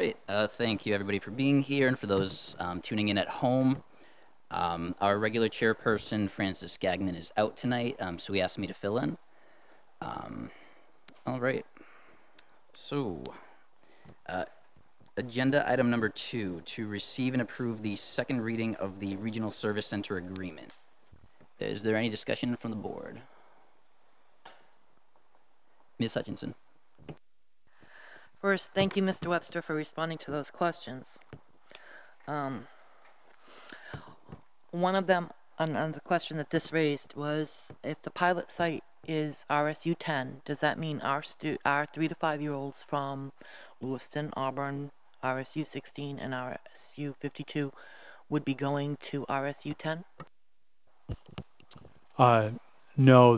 right. Thank you, everybody, for being here, and for those tuning in at home. Our regular chairperson, Francis Gagnon, is out tonight, so he asked me to fill in. All right. So, agenda item number 2, to receive and approve the second reading of the Regional Service Center Agreement. Is there any discussion from the board? Ms. Hutchinson. First, thank you, Mr. Webster, for responding to those questions. One of them, on the question that this raised, was if the pilot site is RSU 10, does that mean our 3 to 5 year olds from Lewiston, Auburn, RSU 16, and RSU 52 would be going to RSU 10? No,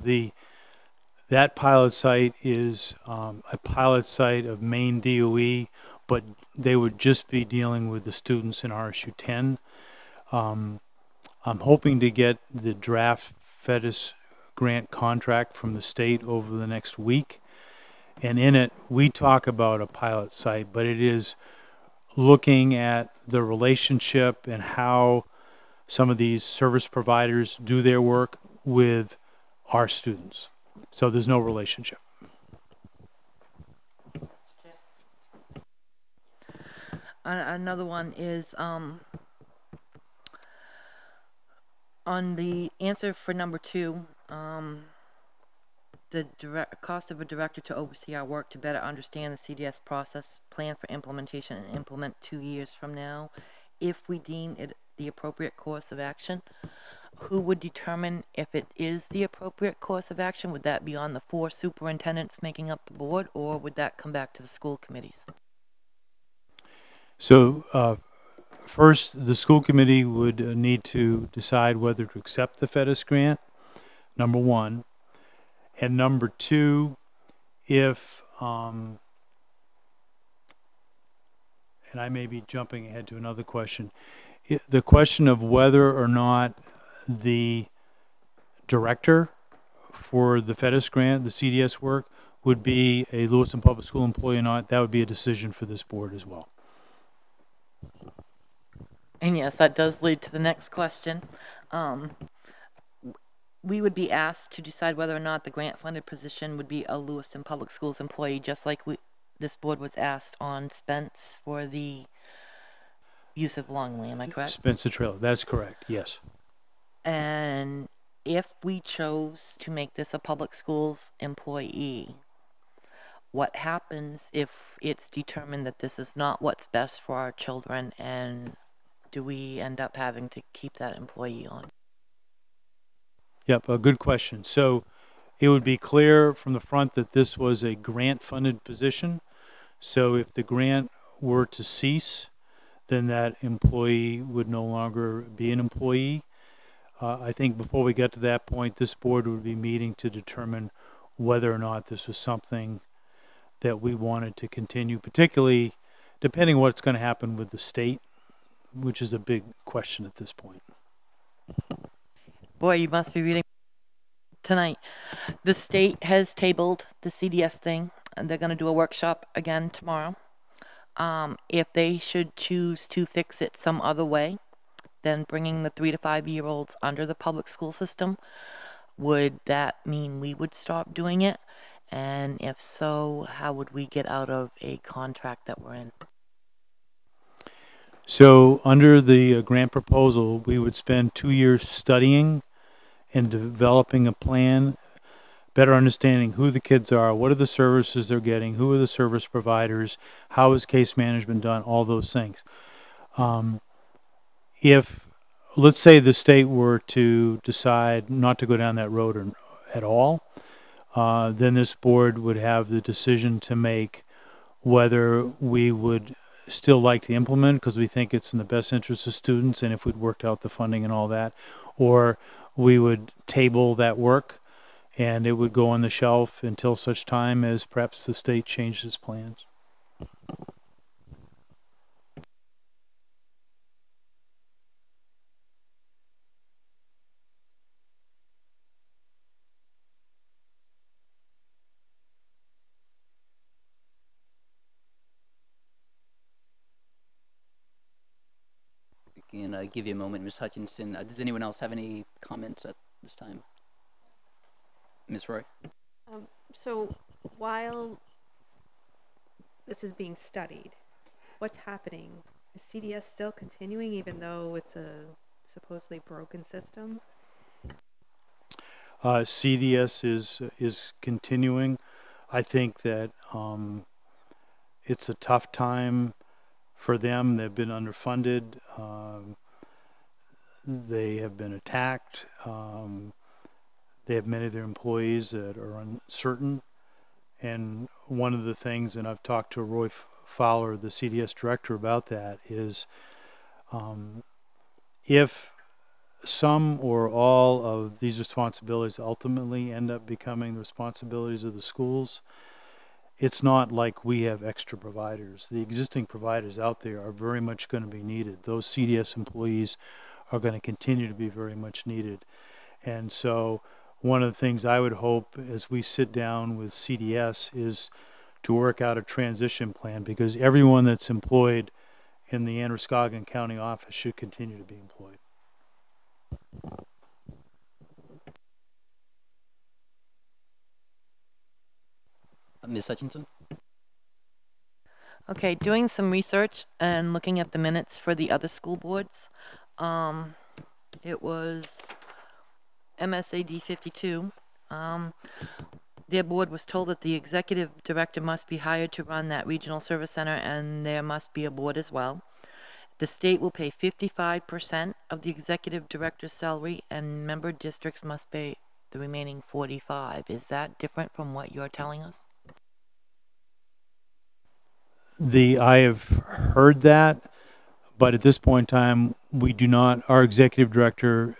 that pilot site is a pilot site of Maine DOE, but they would just be dealing with the students in RSU 10. I'm hoping to get the draft FEDUS grant contract from the state over the next week. And in it, we talk about a pilot site, but it is looking at the relationship and how some of these service providers do their work with our students. So there's no relationship. Another one is on the answer for number 2, the cost of a director to oversee our work to better understand the CDS process, plan for implementation, and implement 2 years from now, if we deem it the appropriate course of action. Who would determine if it is the appropriate course of action? Would that be on the 4 superintendents making up the board, or would that come back to the school committees? So first, the school committee would need to decide whether to accept the FEDUS grant, number 1. And number 2, if, and I may be jumping ahead to another question, the question of whether or not the director for the FEDUS grant, the CDS work, would be a Lewiston Public School employee or not, that would be a decision for this board as well. And yes, that does lead to the next question. We would be asked to decide whether or not the grant-funded position would be a Lewiston Public Schools employee, just like this board was asked on Spence for the use of Longley. Am I correct? Spencer Trailer, that's correct, yes. And if we chose to make this a public schools employee, what happens if it's determined that this is not what's best for our children, and do we end up having to keep that employee on? Yep, a good question. So it would be clear from the front that this was a grant-funded position. So if the grant were to cease, then that employee would no longer be an employee. I think before we get to that point, this board would be meeting to determine whether or not this was something that we wanted to continue, particularly depending what's going to happen with the state, which is a big question at this point. Boy, you must be reading tonight. The state has tabled the CDS thing, and they're going to do a workshop again tomorrow. If they should choose to fix it some other way than bringing the 3 to 5 year olds under the public school system, would that mean we would stop doing it? And if so, how would we get out of a contract that we're in? So under the grant proposal, we would spend 2 years studying and developing a plan, better understanding who the kids are, what are the services they're getting, who are the service providers, how is case management done, all those things. If, let's say the state were to decide not to go down that road at all, then this board would have the decision to make whether we would still like to implement because we think it's in the best interest of students and if we'd worked out the funding and all that, or we would table that work and it would go on the shelf until such time as perhaps the state changed its plans. can give you a moment, Ms. Hutchinson. Does anyone else have any comments at this time? Ms. Roy? So while this is being studied, what's happening? Is CDS still continuing even though it's a supposedly broken system? CDS is continuing. I think that it's a tough time for them. They've been underfunded. They have been attacked. They have many of their employees that are uncertain. And one of the things, and I've talked to Roy Fowler, the CDS director, about that, is if some or all of these responsibilities ultimately end up becoming the responsibilities of the schools, it's not like we have extra providers. The existing providers out there are very much going to be needed. Those CDS employees are going to continue to be very much needed. And so one of the things I would hope as we sit down with CDS is to work out a transition plan, because everyone that's employed in the Androscoggin County office should continue to be employed. Ms. Hutchinson? Okay, doing some research and looking at the minutes for the other school boards. It was MSAD 52. Their board was told that the executive director must be hired to run that regional service center, and there must be a board as well. The state will pay 55% of the executive director's salary, and member districts must pay the remaining 45%. Is that different from what you're telling us? I have heard that, but at this point in time, we do not. Our executive director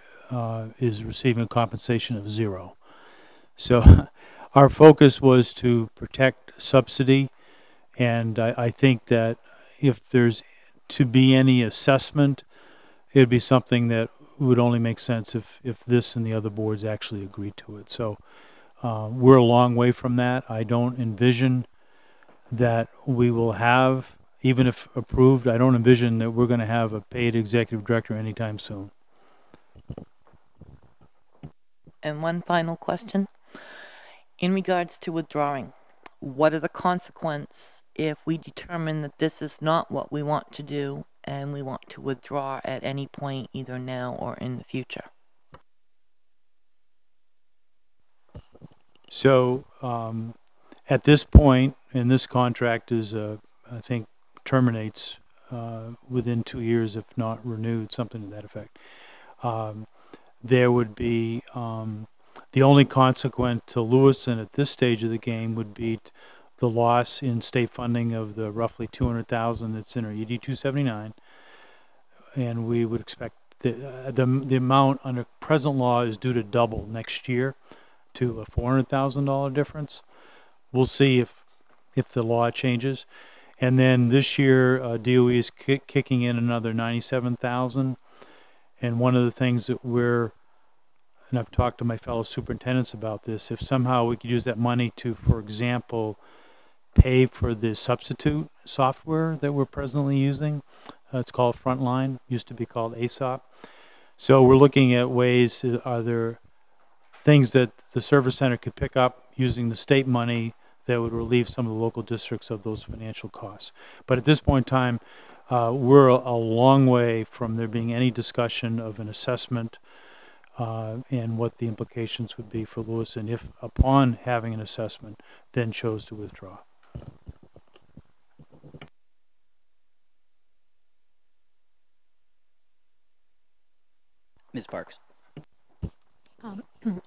is receiving a compensation of 0. So our focus was to protect subsidy, and I think that if there's to be any assessment, it would be something that would only make sense if this and the other boards actually agreed to it. So we're a long way from that. I don't envision that we will have, even if approved, I don't envision that we're going to have a paid executive director anytime soon. And one final question. In regards to withdrawing, what are the consequences if we determine that this is not what we want to do and we want to withdraw at any point, either now or in the future? So at this point, and this contract is, I think, terminates within 2 years if not renewed, something to that effect. There would be the only consequence to Lewiston at this stage of the game would be the loss in state funding of the roughly $200,000 that's in our ED 279, and we would expect the amount under present law is due to double next year to a $400,000 difference. We'll see if the law changes, and then this year DOE is kicking in another $97,000, and one of the things that and I've talked to my fellow superintendents about this, if somehow we could use that money to, for example, pay for the substitute software that we're presently using. It's called Frontline, used to be called ASOP. So we're looking at ways, are there things that the service center could pick up using the state money that would relieve some of the local districts of those financial costs. But at this point in time, we're a long way from there being any discussion of an assessment and what the implications would be for Lewiston if, upon having an assessment, then chose to withdraw. Ms. Parks?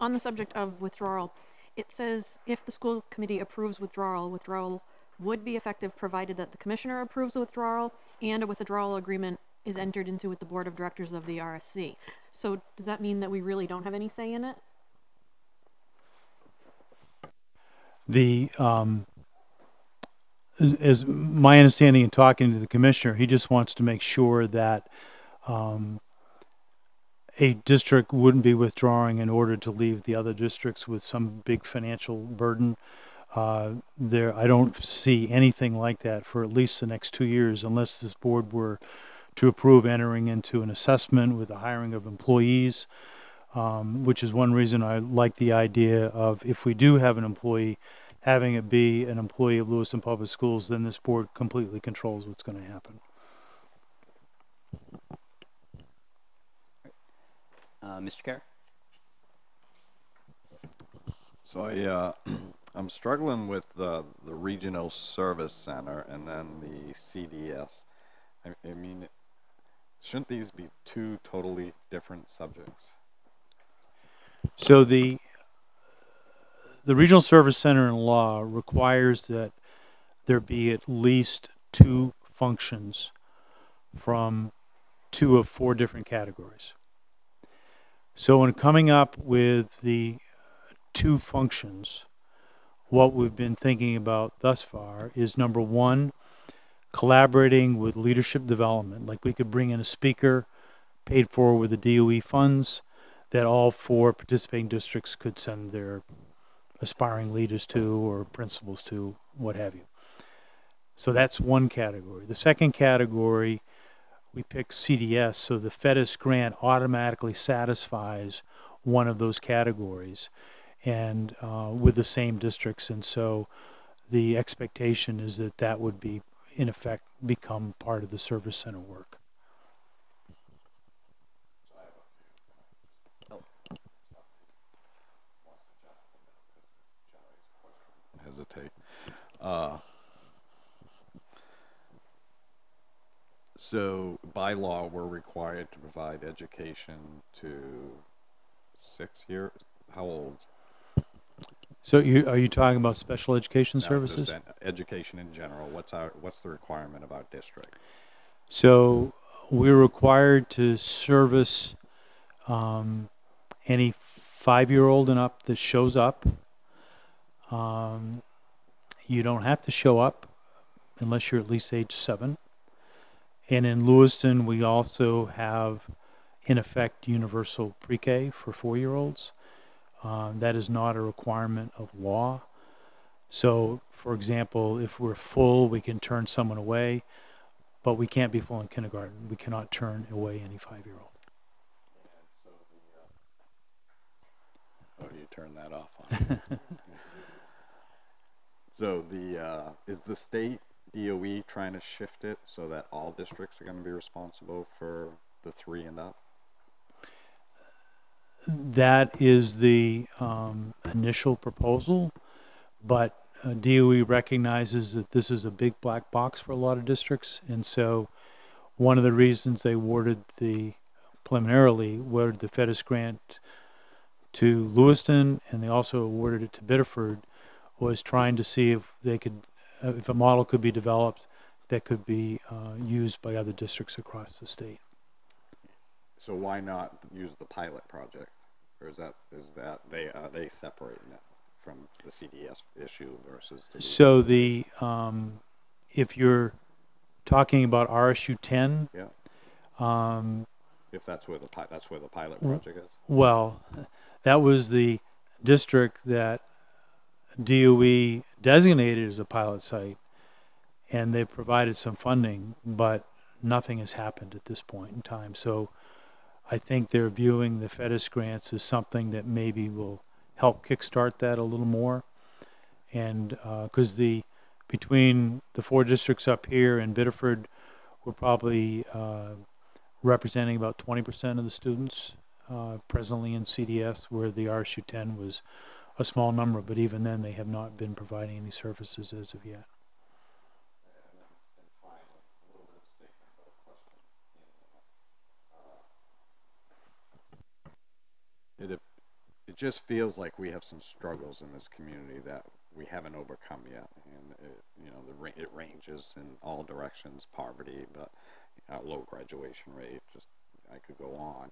On the subject of withdrawal, it says if the school committee approves withdrawal would be effective provided that the commissioner approves the withdrawal and a withdrawal agreement is entered into with the board of directors of the RSC. So does that mean that we really don't have any say in it? As my understanding in talking to the commissioner, he just wants to make sure that a district wouldn't be withdrawing in order to leave the other districts with some big financial burden. I don't see anything like that for at least the next 2 years, unless this board were to approve entering into an assessment with the hiring of employees, which is one reason I like the idea of, if we do have an employee, having it be an employee of Lewiston Public Schools, then this board completely controls what's going to happen. Mr. Kerr? So I'm struggling with the regional service center and then the CDS. I mean, shouldn't these be two totally different subjects? So the Regional Service Center in law requires that there be at least 2 functions from 2 of 4 different categories. So when coming up with the 2 functions, what we've been thinking about thus far is, number 1, collaborating with leadership development. Like, we could bring in a speaker paid for with the DOE funds that all 4 participating districts could send their aspiring leaders to, or principals to, what have you. So that's one category. The second category, we pick CDS, so the FEDIS grant automatically satisfies one of those categories, and with the same districts, and so the expectation is that that would be, in effect, become part of the service center work. Hesitate. So by law, we're required to provide education to 6 years. How old? So are you talking about special education No, services? just education in general. What's the requirement of our district? So we're required to service any 5-year-old and up that shows up. You don't have to show up unless you're at least age 7. And in Lewiston, we also have, in effect, universal pre-K for 4-year-olds. That is not a requirement of law. So, for example, if we're full, we can turn someone away, but we can't be full in kindergarten. We cannot turn away any 5-year-old. Oh, you turn that off on me. So is the state DOE trying to shift it so that all districts are going to be responsible for the 3 and up? That is the initial proposal, but DOE recognizes that this is a big black box for a lot of districts, and so one of the reasons they preliminarily awarded the FEDIS grant to Lewiston, and they also awarded it to Biddeford, was trying to see if they could, if a model could be developed that could be used by other districts across the state. So why not use the pilot project, or is that they separating it from the CDS issue versus the? So the if you're talking about RSU 10, yeah. If that's where the pilot project is. Well, that was the district that DOE designated as a pilot site, and they provided some funding, but nothing has happened at this point in time. So I think they're viewing the FEDIS grants as something that maybe will help kickstart that a little more. And because between the 4 districts up here and Biddeford, we're probably representing about 20% of the students presently in CDS, where the RSU 10 was a small number, but even then they have not been providing any services as of yet. It just feels like we have some struggles in this community that we haven't overcome yet, and it ranges in all directions. Poverty, but low graduation rate. Just I could go on.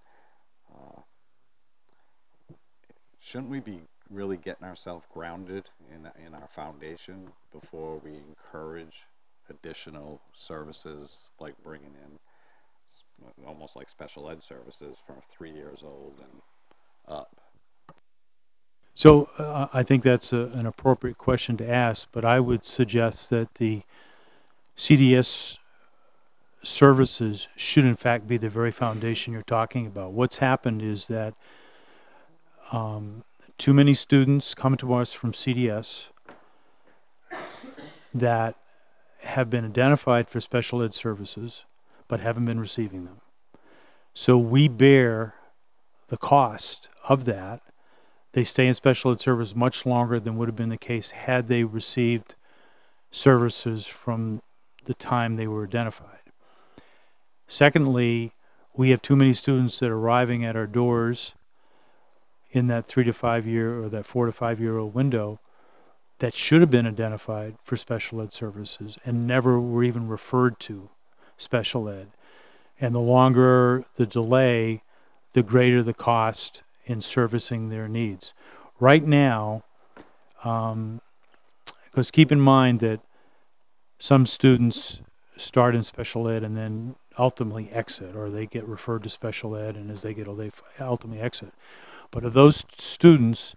Shouldn't we be really getting ourselves grounded in our foundation before we encourage additional services, like bringing in almost like special ed services from 3 years old and up? So I think that's an appropriate question to ask, but I would suggest that the CDS services should in fact be the very foundation you're talking about. What's happened is that too many students come to us from CDS that have been identified for special ed services but haven't been receiving them. So we bear the cost of that. They stay in special ed service much longer than would have been the case had they received services from the time they were identified. Secondly, we have too many students that are arriving at our doors in that 3 to 5 year or that 4 to 5 year old window that should have been identified for special ed services and never were even referred to special ed. And the longer the delay, the greater the cost in servicing their needs. Right now, because keep in mind that some students start in special ed and then ultimately exit, or they get referred to special ed, and as they get older, they ultimately exit. But of those students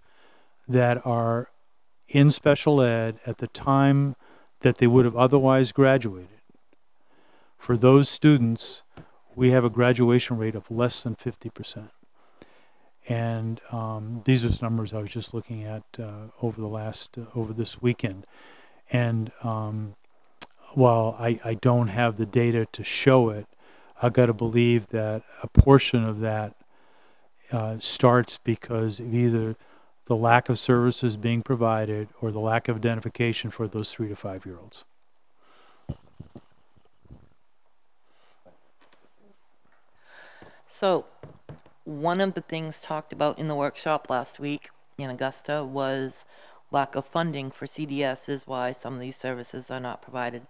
that are in special ed at the time that they would have otherwise graduated, for those students, we have a graduation rate of less than 50%. And these are numbers I was just looking at over this weekend. And while I don't have the data to show it, I've got to believe that a portion of that starts because of either the lack of services being provided or the lack of identification for those 3 to 5 year olds. So, one of the things talked about in the workshop last week in Augusta was lack of funding for CDS is why some of these services are not provided,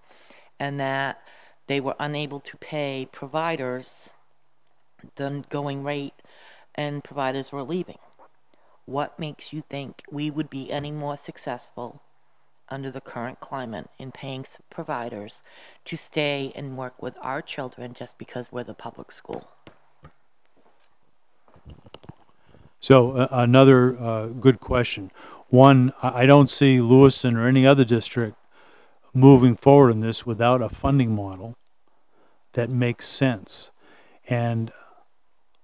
and that they were unable to pay providers the going rate, and providers were leaving. What makes you think we would be any more successful under the current climate in paying providers to stay and work with our children just because we're the public school? So another good question. One, I don't see Lewiston or any other district moving forward in this without a funding model that makes sense. And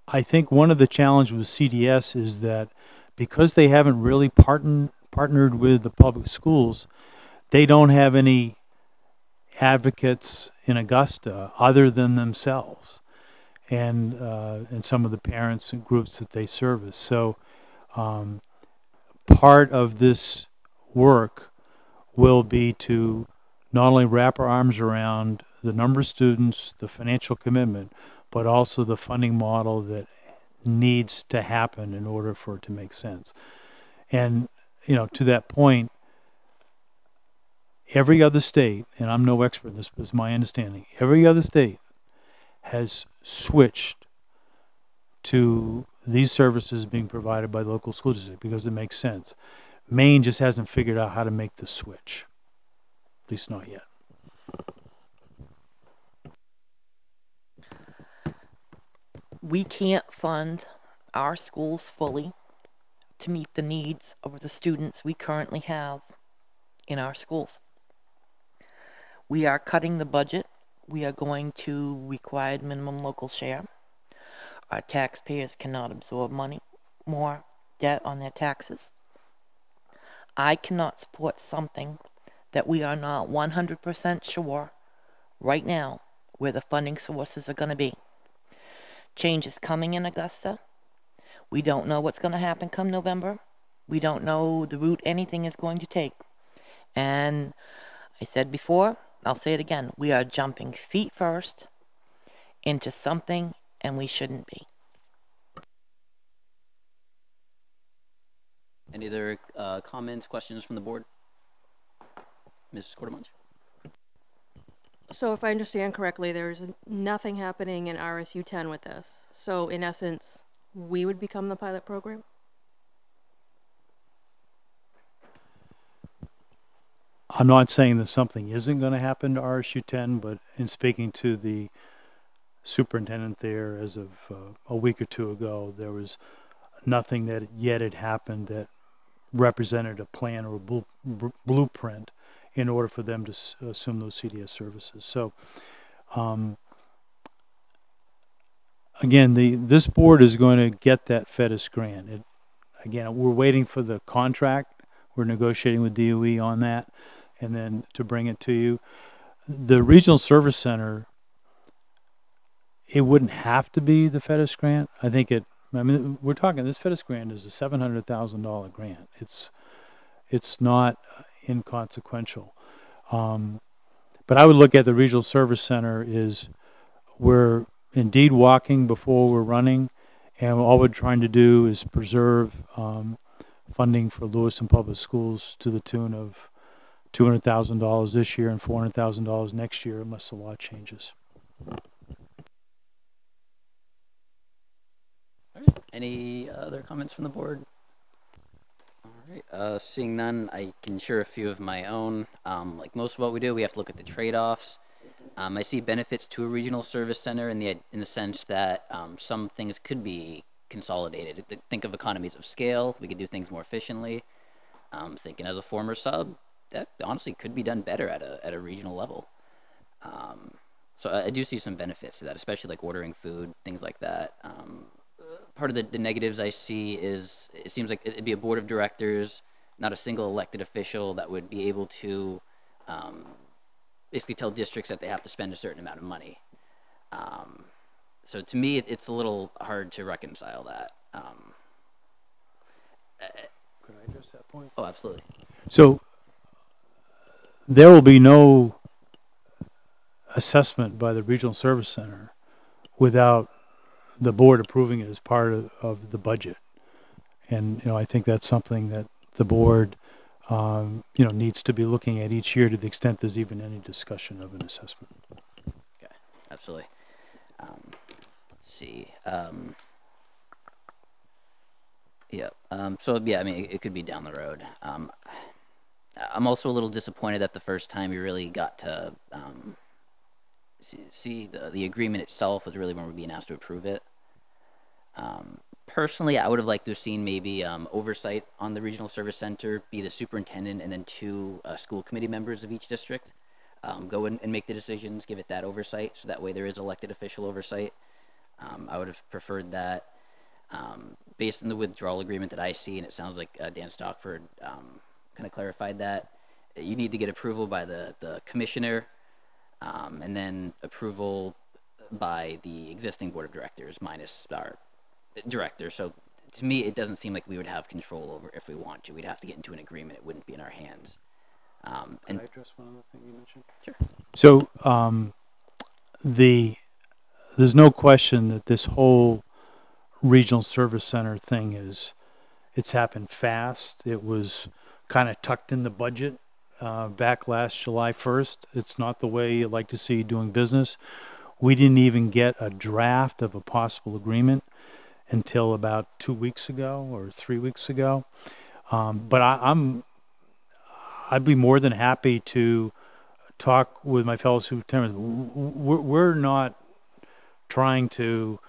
I think one of the challenges with CDS is that because they haven't really partnered with the public schools, they don't have any advocates in Augusta other than themselves and some of the parents and groups that they service. So part of this work will be to not only wrap our arms around the number of students, the financial commitment, but also the funding model that needs to happen in order for it to make sense. And, to that point, every other state, and I'm no expert in this, but it's my understanding, every other state has switched to these services being provided by the local school district because it makes sense. Maine just hasn't figured out how to make the switch, at least not yet. We can't fund our schools fully to meet the needs of the students we currently have in our schools. We are cutting the budget. We are going to required minimum local share. Our taxpayers cannot absorb more debt on their taxes. I cannot support something that we are not 100% sure right now where the funding sources are going to be. Change is coming in Augusta. We don't know what's going to happen come November. We don't know the route anything is going to take. And I said before, I'll say it again, we are jumping feet first into something, and we shouldn't be. Any other comments, questions from the board? Ms. Quartermunch? So if I understand correctly, there's nothing happening in RSU 10 with this. So in essence, we would become the pilot program? I'm not saying that something isn't going to happen to RSU 10, but in speaking to the superintendent there as of a week or two ago, there was nothing that yet had happened that represented a plan or a blueprint in order for them to assume those CDS services. So again, this board is going to get that FEDIS grant. Again, we're waiting for the contract. We're negotiating with DOE on that, and then to bring it to you. The Regional Service Center, it wouldn't have to be the FEDIS grant. I mean, we're talking, this FEDIS grant is a $700,000 grant. It's not inconsequential. But I would look at the Regional Service Center is we're indeed walking before we're running, and all we're trying to do is preserve funding for Lewiston Public Schools to the tune of $200,000 this year and $400,000 next year, unless the law changes. All right. Any other comments from the board? All right. Seeing none, I can share a few of my own. Like most of what we do, we have to look at the trade-offs. I see benefits to a regional service center in the sense that some things could be consolidated. Think of economies of scale. We could do things more efficiently. Thinking as a former sub, that honestly could be done better at a regional level. So I do see some benefits to that, especially like ordering food, things like that. Part of the negatives I see is it seems like it'd be a board of directors, not a single elected official that would be able to basically tell districts that they have to spend a certain amount of money. So to me, it's a little hard to reconcile that. Could I address that point? Oh, absolutely. So there will be no assessment by the Regional Service Center without the board approving it as part of the budget. And, I think that's something that the board, needs to be looking at each year to the extent there's even any discussion of an assessment. Okay, absolutely. Let's see. Yeah. So yeah, I mean, it could be down the road. I'm also a little disappointed that the first time we really got to see the agreement itself was really when we're being asked to approve it. Personally, I would have liked to have seen maybe oversight on the regional service center, be the superintendent and then two school committee members of each district. Go and make the decisions, give it that oversight, so that way there is elected official oversight. I would have preferred that. Based on the withdrawal agreement that I see, and it sounds like Dan Stockford kind of clarified that, you need to get approval by the commissioner, and then approval by the existing board of directors minus our director. So to me, it doesn't seem like we would have control over if we want to. We'd have to get into an agreement. It wouldn't be in our hands. Can I address one other thing you mentioned? Sure. So there's no question that this whole regional service center thing it's happened fast. It was kind of tucked in the budget back last July 1st. It's not the way you'd like to see doing business. We didn't even get a draft of a possible agreement until about 2 weeks ago or 3 weeks ago. But I'd be more than happy to talk with my fellow superintendents. We're not trying to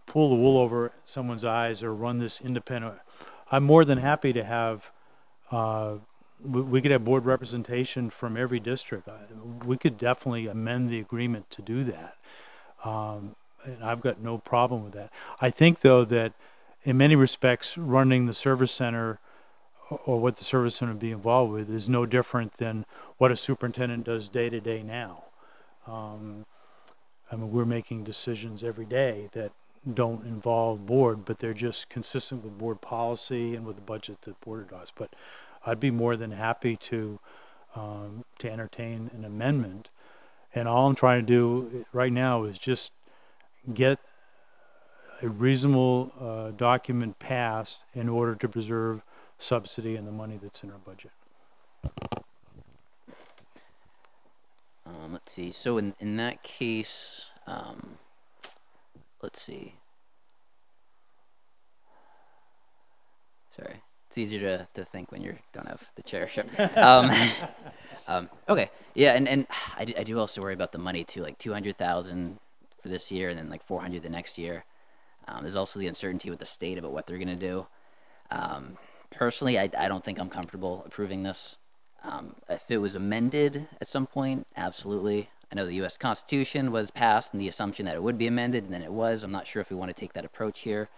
pull the wool over someone's eyes or run this independent. I'm more than happy to have, we could have board representation from every district. We could definitely amend the agreement to do that. And I've got no problem with that. I think, though, that in many respects, running the service center or what the service center would be involved with is no different than what a superintendent does day to day now. I mean, we're making decisions every day that don't involve board, but they're just consistent with board policy and with the budget that board does. But I'd be more than happy to entertain an amendment. And all I'm trying to do right now is just get a reasonable document passed in order to preserve subsidy and the money that's in our budget. Let's see. So in that case, let's see. Sorry, it's easier to think when you don't have the chair. Sure. Okay. Yeah, and I do also worry about the money too, like $200,000 for this year, and then like $400 the next year. There's also the uncertainty with the state about what they're gonna do. Personally, I don't think I'm comfortable approving this. If it was amended at some point, absolutely. I know the U.S. Constitution was passed and the assumption that it would be amended, and then it was. I'm not sure if we want to take that approach here.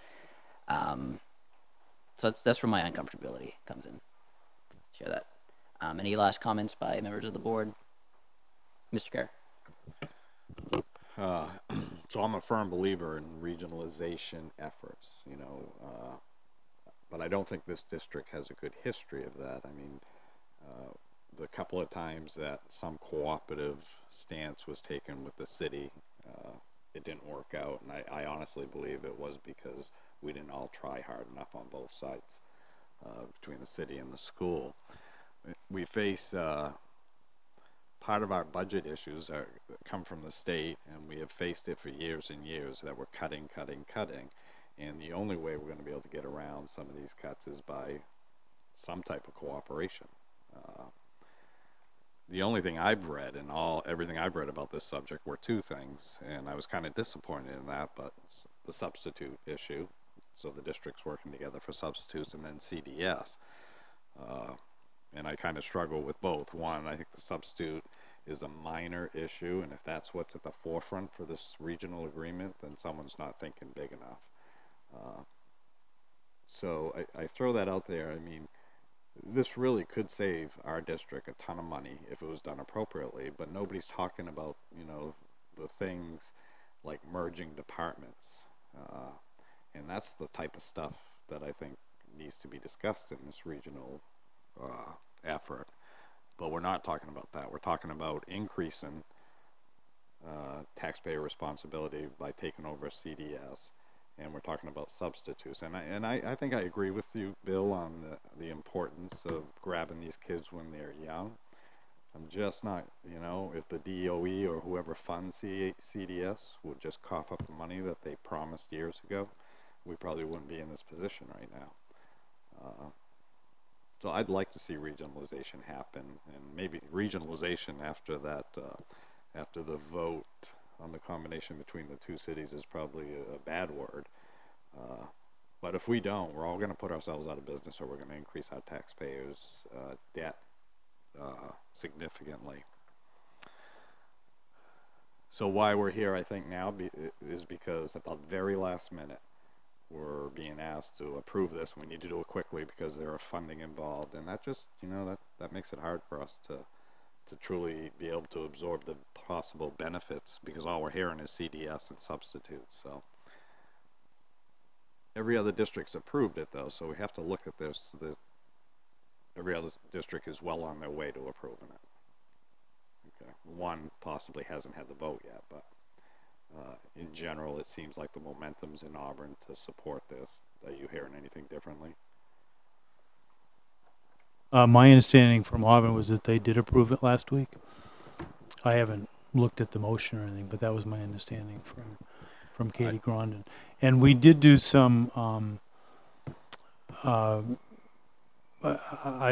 So that's where my uncomfortability comes in. Share that. Any last comments by members of the board? Mr. Kerr. So I'm a firm believer in regionalization efforts, but I don't think this district has a good history of that. I mean, the couple of times that some cooperative stance was taken with the city, it didn't work out, and I honestly believe it was because we didn't all try hard enough on both sides, between the city and the school. We face part of our budget issues come from the state, and we have faced it for years and years that we're cutting, and the only way we're going to be able to get around some of these cuts is by some type of cooperation. The only thing I've read and everything I've read about this subject were two things, and I was kind of disappointed in that, but the substitute issue, so the districts working together for substitutes, and then CDS. And I kind of struggle with both. One, I think the substitute is a minor issue, and if that's what's at the forefront for this regional agreement, then someone's not thinking big enough. So I throw that out there. I mean, this really could save our district a ton of money if it was done appropriately, but nobody's talking about, the things like merging departments. And that's the type of stuff that I think needs to be discussed in this regional effort. But we're not talking about that. We're talking about increasing taxpayer responsibility by taking over CDS, and we're talking about substitutes. And I think I agree with you, Bill, on the importance of grabbing these kids when they're young. I'm just not, if the DOE or whoever funds CDS would just cough up the money that they promised years ago, we probably wouldn't be in this position right now. So I'd like to see regionalization happen, and maybe regionalization after that, after the vote on the combination between the two cities is probably a bad word. But if we don't, we're all going to put ourselves out of business, or we're going to increase our taxpayers' debt significantly. So why we're here, I think, now is because at the very last minute, we're being asked to approve this. We need to do it quickly because there are funding involved, and that just, that makes it hard for us to truly be able to absorb the possible benefits, because all we're hearing is CDS and substitutes. So every other district's approved it, though, so we have to look at this. Every other district is well on their way to approving it. Okay. One possibly hasn't had the vote yet, but in general, it seems like the momentum's in Auburn to support this. Are you hearing anything differently? My understanding from Auburn was that they did approve it last week. I haven't looked at the motion or anything, but that was my understanding from Katie Grondin. And we did do some. I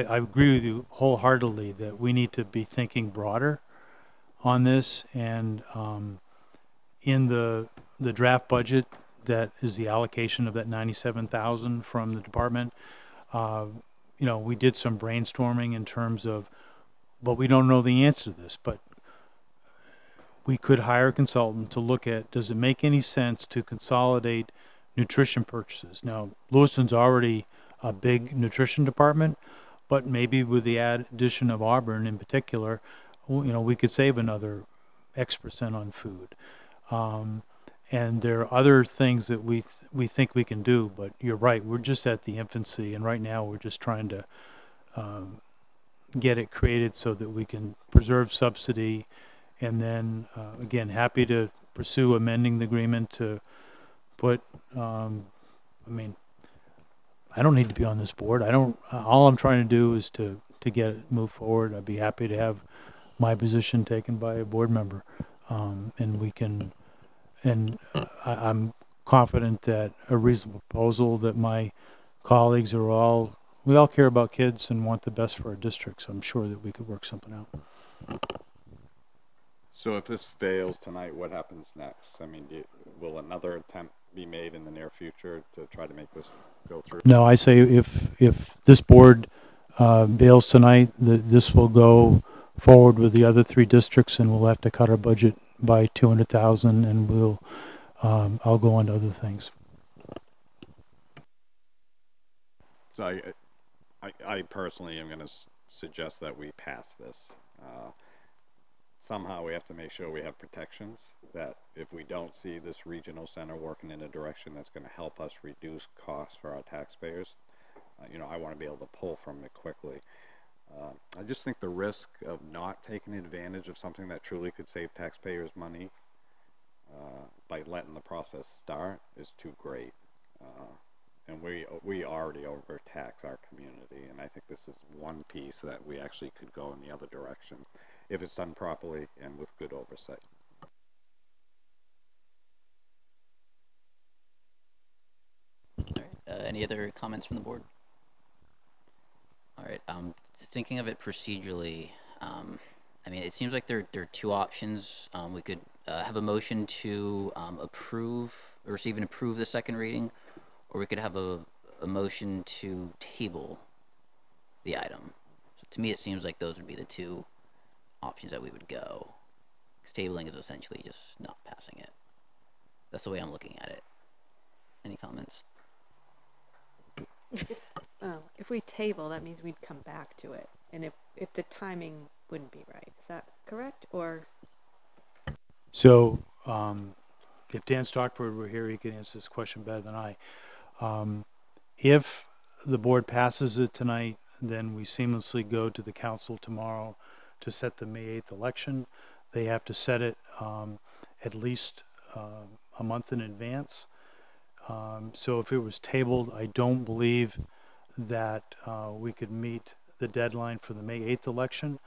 agree with you wholeheartedly that we need to be thinking broader on this, and in the draft budget, that is the allocation of that $97,000 from the department. We did some brainstorming in terms of, but we don't know the answer to this, but we could hire a consultant to look at, does it make any sense to consolidate nutrition purchases? Now, Lewiston's already a big nutrition department, but maybe with the addition of Auburn in particular, we could save another X% on food. And there are other things that we think we can do, but you're right, we're just at the infancy, and right now we're just trying to get it created so that we can preserve subsidy, and then again, happy to pursue amending the agreement to put, I don't need to be on this board. All I'm trying to do is to get it move forward. I'd be happy to have my position taken by a board member, and we can. And I'm confident that a reasonable proposal that my colleagues we all care about kids and want the best for our district, so I'm sure that we could work something out. So if this fails tonight, what happens next? Will another attempt be made in the near future to try to make this go through? No, I say if this board bails tonight, this will go forward with the other 3 districts, and we'll have to cut our budget by 200,000, and I'll go on to other things. So I personally am going to suggest that we pass this. Somehow we have to make sure we have protections, that if we don't see this regional center working in a direction that's going to help us reduce costs for our taxpayers, I want to be able to pull from it quickly. I just think the risk of not taking advantage of something that truly could save taxpayers money by letting the process start is too great. And we already overtax our community, and I think this is one piece that we actually could go in the other direction if it's done properly and with good oversight. All right. Any other comments from the board? All right. Just thinking of it procedurally, I mean, it seems like there are 2 options. We could have a motion to approve or receive and approve the second reading, or we could have a motion to table the item. So to me, it seems like those would be the 2 options that we would go. Because tabling is essentially just not passing it. That's the way I'm looking at it. Any comments? If we table, that means we'd come back to it. And if the timing wouldn't be right, is that correct? Or So if Dan Stockford were here, he could answer this question better than I. If the board passes it tonight, then we seamlessly go to the council tomorrow to set the May 8th election. They have to set it at least a month in advance. So if it was tabled, I don't believe that we could meet the deadline for the May 8th election.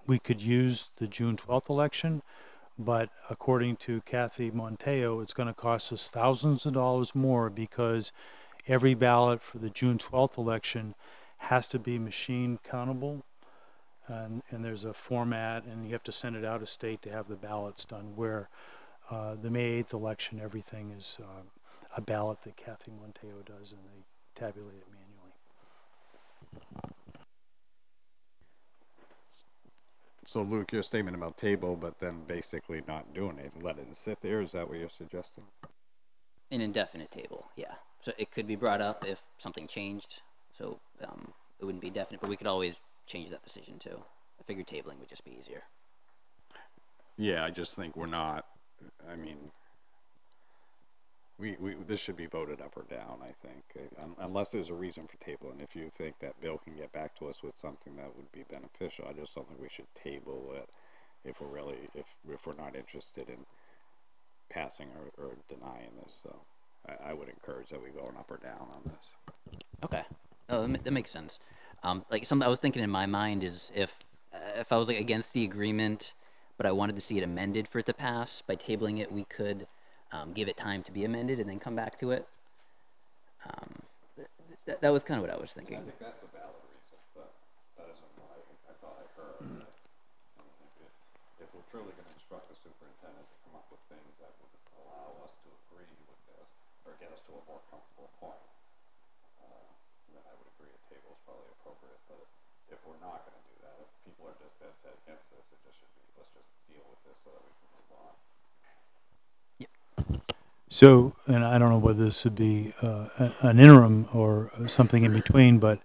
We could use the June 12th election, but according to Kathy Monteo, it's going to cost us thousands of dollars more because every ballot for the June 12th election has to be machine countable, and there's a format, and you have to send it out of state to have the ballots done, where the May 8th election, everything is a ballot that Kathy Monteo does, and they tabulate it manually. So Luke, your statement about table, but then basically not doing it, let it sit there, is that what you're suggesting? An indefinite table, yeah. So it could be brought up if something changed. So it wouldn't be definite, but we could always change that decision too. I figured tabling would just be easier. Yeah, I just think we're not, I mean, this should be voted up or down, I think, unless there's a reason for table. And if you think that Bill can get back to us with something that would be beneficial, I just don't think we should table it if we're really, if we're not interested in passing or denying this. So I would encourage that we go up or down on this. Okay, oh, that makes sense. Like something I was thinking in my mind is if I was like against the agreement, but I wanted to see it amended for it to pass, by tabling it, we could give it time to be amended and then come back to it. That was kind of what I was thinking. I think that's a valid reason, but that isn't what I thought I heard. If we're truly going to instruct the superintendent to come up with things that would allow us to agree with this or get us to a more comfortable point, then I would agree a table is probably appropriate. But if we're not going to do that, if people are just dead set against this, it just should be, let's just deal with this so that we can move on. So, and I don't know whether this would be an interim or something in between, but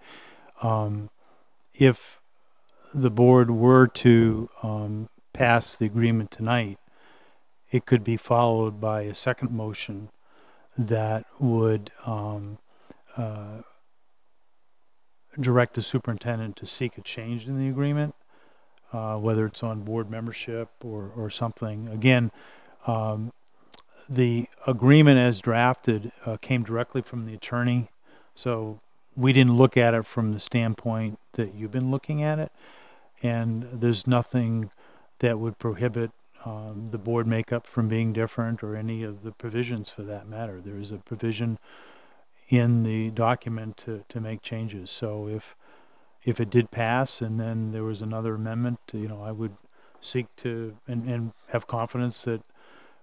if the board were to pass the agreement tonight, it could be followed by a second motion that would direct the superintendent to seek a change in the agreement, whether it's on board membership or something. Again, the agreement as drafted came directly from the attorney, so we didn't look at it from the standpoint that you've been looking at it, and there's nothing that would prohibit the board makeup from being different or any of the provisions for that matter. There is a provision in the document to make changes. So if it did pass and then there was another amendment, I would seek to and have confidence that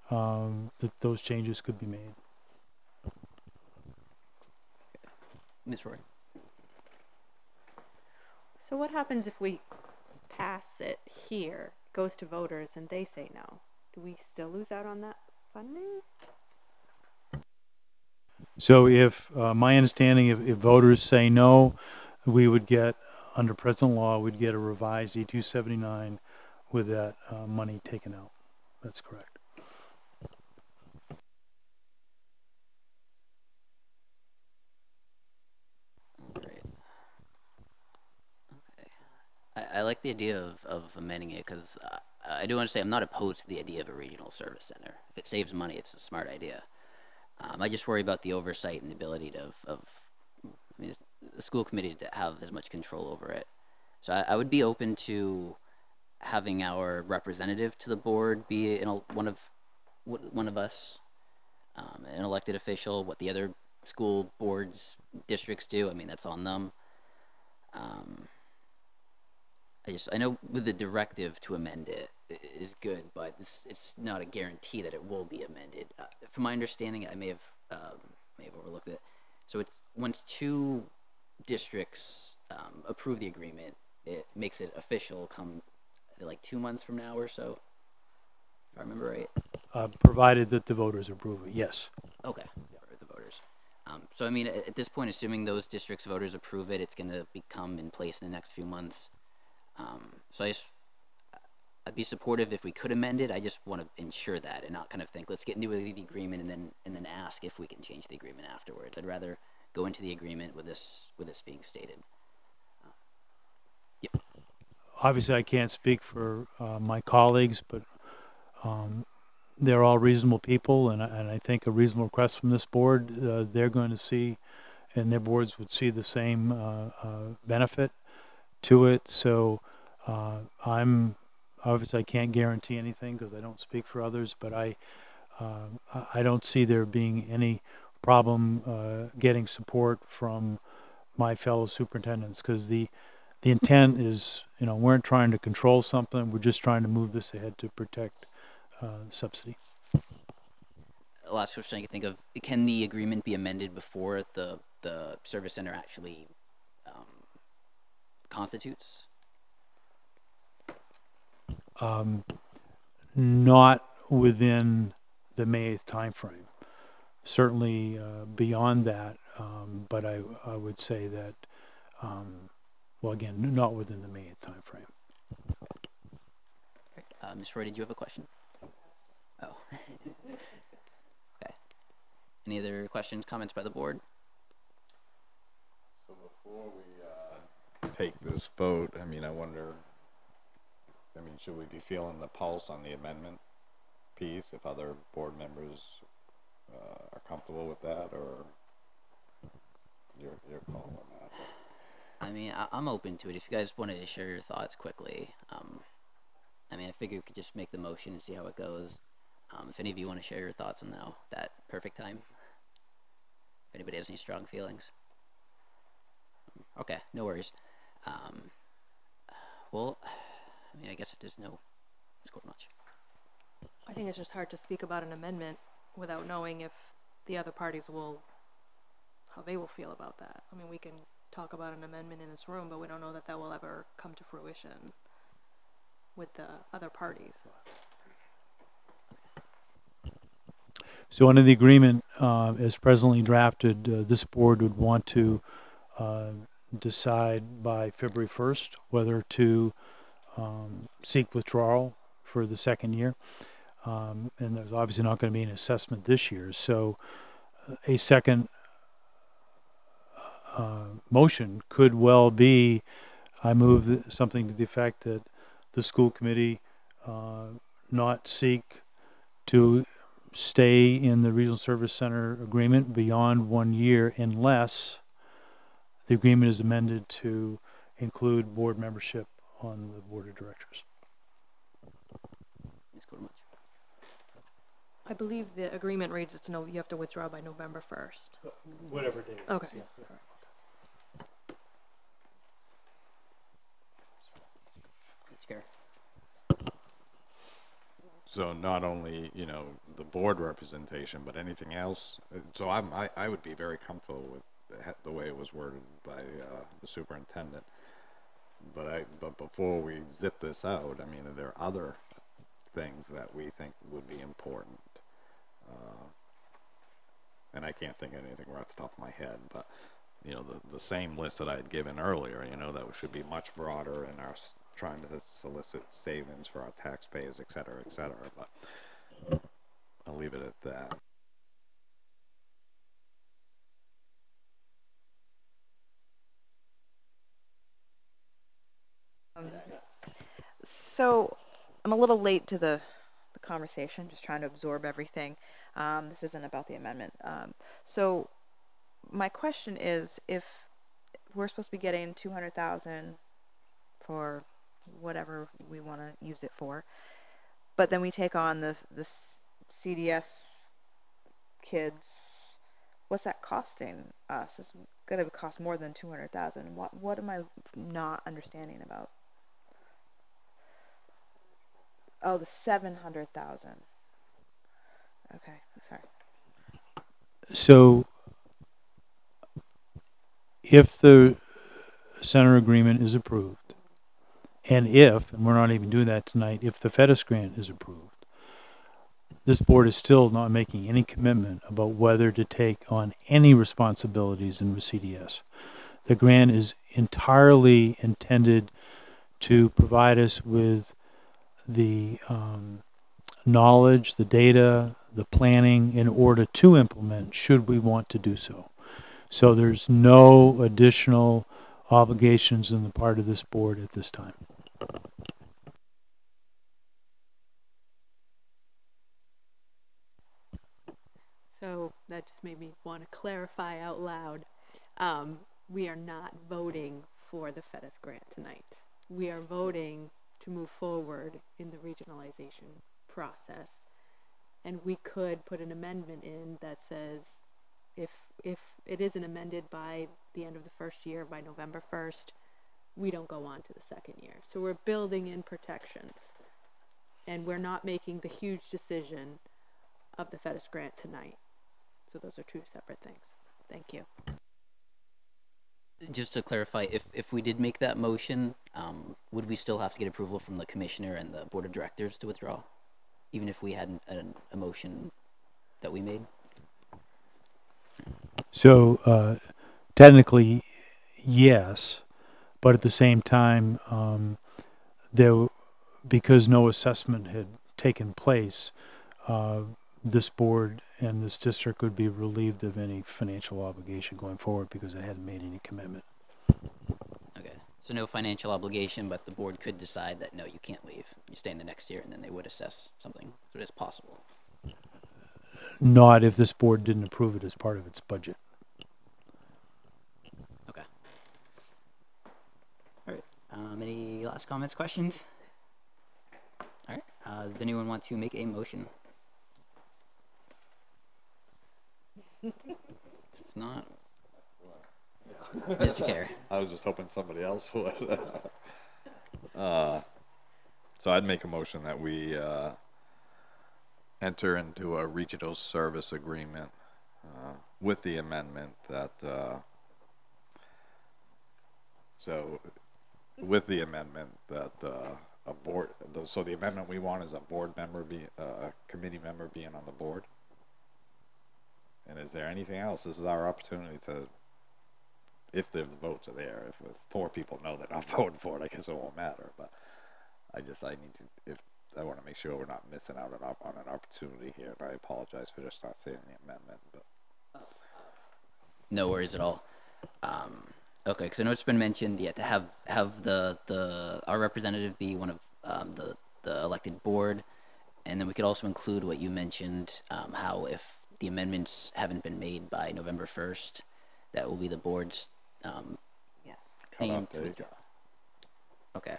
that those changes could be made. Ms. Roy. so what happens if we pass it here, goes to voters, and they say no, do we still lose out on that funding? So if, my understanding, if voters say no, we would get, under present law, we'd get a revised E-279 with that money taken out. That's correct. Great. Okay. I like the idea of amending it because I do want to say I'm not opposed to the idea of a regional service center. If it saves money, it's a smart idea. I just worry about the oversight and the ability of I mean, the school committee to have as much control over it. So I would be open to having our representative to the board be one of us, an elected official. What the other school boards, districts do, I mean, that's on them. I know with the directive to amend it is good, but it's not a guarantee that it will be amended. From my understanding, I may have overlooked it. So it's once two districts approve the agreement, it makes it official come like 2 months from now or so, if I remember right. Provided that the voters approve it, yes. Okay, for the voters. So I mean, at this point, assuming those districts' voters approve it, it's going to become in place in the next few months. So I'd be supportive if we could amend it. I just want to ensure that and not kind of think, let's get into the agreement and then ask if we can change the agreement afterwards. I'd rather go into the agreement with this being stated. Yep. Obviously, I can't speak for my colleagues, but they're all reasonable people, and I think a reasonable request from this board, they're going to see, and their boards would see the same benefit to it. So obviously I can't guarantee anything because I don't speak for others, but I don't see there being any problem getting support from my fellow superintendents, because the intent is, we aren't trying to control something. We're just trying to move this ahead to protect subsidy. Last question I can think of: can the agreement be amended before the service center actually constitutes? Not within the May 8th timeframe. Certainly beyond that, but I would say that, well, again, not within the May 8th timeframe. Ms. Roy, did you have a question? Oh. Okay. Any other questions, comments by the board? So before we take this vote, I mean, should we be feeling the pulse on the amendment piece if other board members are comfortable with that, or your call on that? I mean, I'm open to it. If you guys wanted to share your thoughts quickly, I mean, I figure we could just make the motion and see how it goes. If any of you want to share your thoughts on that perfect time. If anybody has any strong feelings. Okay, no worries. Well, I mean, I guess if there's no score much. I think it's just hard to speak about an amendment without knowing if the other parties how they will feel about that. I mean, we can talk about an amendment in this room, but we don't know that will ever come to fruition with the other parties. So under the agreement as presently drafted, this board would want to decide by February 1st whether to seek withdrawal for the second year. And there's obviously not going to be an assessment this year. So a second motion could well be, I move something to the effect that the school committee not seek to stay in the Regional Service Center agreement beyond 1 year unless the agreement is amended to include board membership on the board of directors. I believe the agreement reads you have to withdraw by November 1st. Whatever date. Okay. Yeah. So not only, the board representation, but anything else. So I would be very comfortable with the way it was worded by the superintendent. But before we zip this out, I mean, are there other things that we think would be important? And I can't think of anything right off the top of my head, but the same list that I had given earlier, that should be much broader in our trying to solicit savings for our taxpayers, et cetera, but I'll leave it at that. So I'm a little late to the conversation, just trying to absorb everything. This isn't about the amendment. So my question is, if we're supposed to be getting 200,000 for whatever we want to use it for, but then we take on the CDS kids, what's that costing us? It's going to cost more than 200,000. What am I not understanding about? Oh, the 700,000. Okay, sorry. So if the center agreement is approved, and we're not even doing that tonight, if the FEDIS grant is approved, this board is still not making any commitment about whether to take on any responsibilities in the CDS. The grant is entirely intended to provide us with the knowledge, the data, the planning in order to implement should we want to do so. So there's no additional obligations on the part of this board at this time. So that just made me want to clarify out loud. We are not voting for the FEDIS grant tonight. We are voting to move forward in the regionalization process. And we could put an amendment in that says if it isn't amended by the end of the first year, by November 1st, we don't go on to the second year. So we're building in protections. And we're not making the huge decision of the FEDIS grant tonight. So those are two separate things. Thank you. Just to clarify, if we did make that motion, would we still have to get approval from the commissioner and the board of directors to withdraw, even if we had a motion that we made? So technically, yes, but at the same time, because no assessment had taken place, this board and this district would be relieved of any financial obligation going forward because it hadn't made any commitment. Okay, so no financial obligation, but the board could decide that no, you can't leave. You stay in the next year, and then they would assess something. So it is possible. Not if this board didn't approve it as part of its budget. Okay. All right. Any last comments, questions? All right. Does anyone want to make a motion? If not, Mr. Carey. I was just hoping somebody else would. So I'd make a motion that we enter into a regional service agreement with the amendment that a board. So the amendment we want is a board member committee member being on the board. And is there anything else? This is our opportunity to, if the votes are there, if 4 people know they're not voting for it, I guess it won't matter. But I want to make sure we're not missing out on an opportunity here. And I apologize for just not saying the amendment. But No worries at all. Okay, because I know it's been mentioned, to have our representative be one of the elected board, and then we could also include what you mentioned, how if the amendments haven't been made by November 1st, that will be the board's Yes. aim to withdraw. Okay.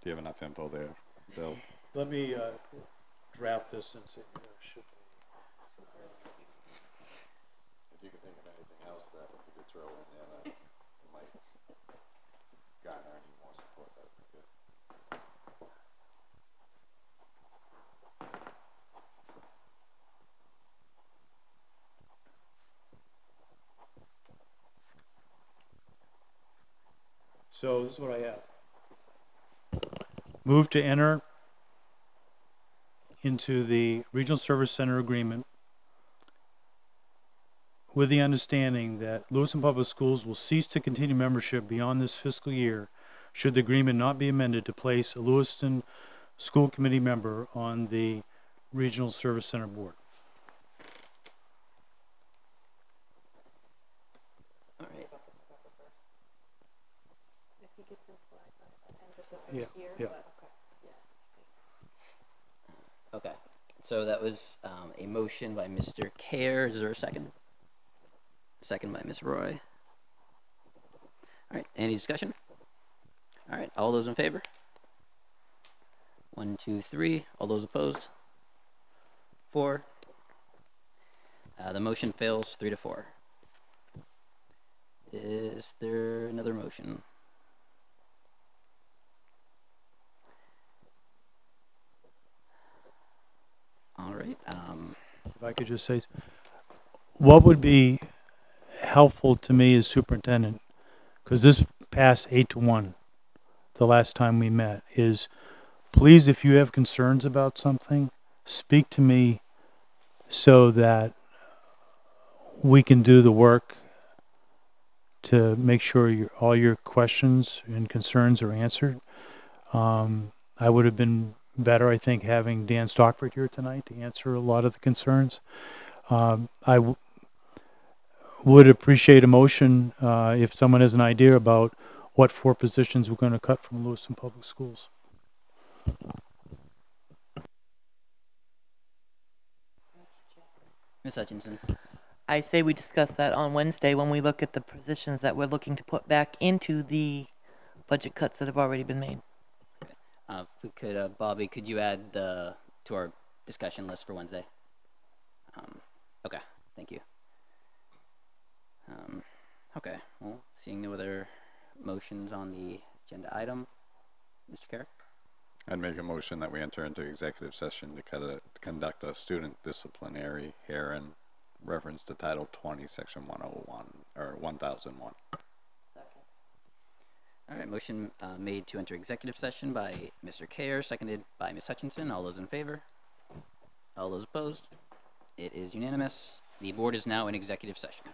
do you have enough info there, Bill? Let me draft this since it should be. If you can think of anything else that we could throw in there that might garner any more support, that would be good. So this is what I have. Move to enter into the Regional Service Center agreement with the understanding that Lewiston Public Schools will cease to continue membership beyond this fiscal year should the agreement not be amended to place a Lewiston School Committee member on the Regional Service Center Board. All right. Yeah, yeah. Okay. So that was a motion by Mr. Kerr. Is there a second? Second by Ms. Roy. All right. Any discussion? All right. All those in favor? 1, 2, 3. All those opposed? 4. The motion fails 3-4. Is there another motion? All right. If I could just say, what would be helpful to me as superintendent, because this passed 8-1 the last time we met, is please, if you have concerns about something, speak to me so that we can do the work to make sure all your questions and concerns are answered. I would have been better, I think, having Dan Stockford here tonight to answer a lot of the concerns. I would appreciate a motion if someone has an idea about what 4 positions we're going to cut from Lewiston Public Schools. Ms. Hutchinson. I say we discuss that on Wednesday when we look at the positions that we're looking to put back into the budget cuts that have already been made. If we could, Bobby, could you add to our discussion list for Wednesday? Okay, thank you. Okay, well, seeing no other motions on the agenda item, Mr. Kerr? I'd make a motion that we enter into executive session to conduct a student disciplinary hearing, reference to Title 20, Section 101 or 1001. All right, motion made to enter executive session by Mr. Kerr, seconded by Ms. Hutchinson. All those in favor? All those opposed? It is unanimous. The board is now in executive session.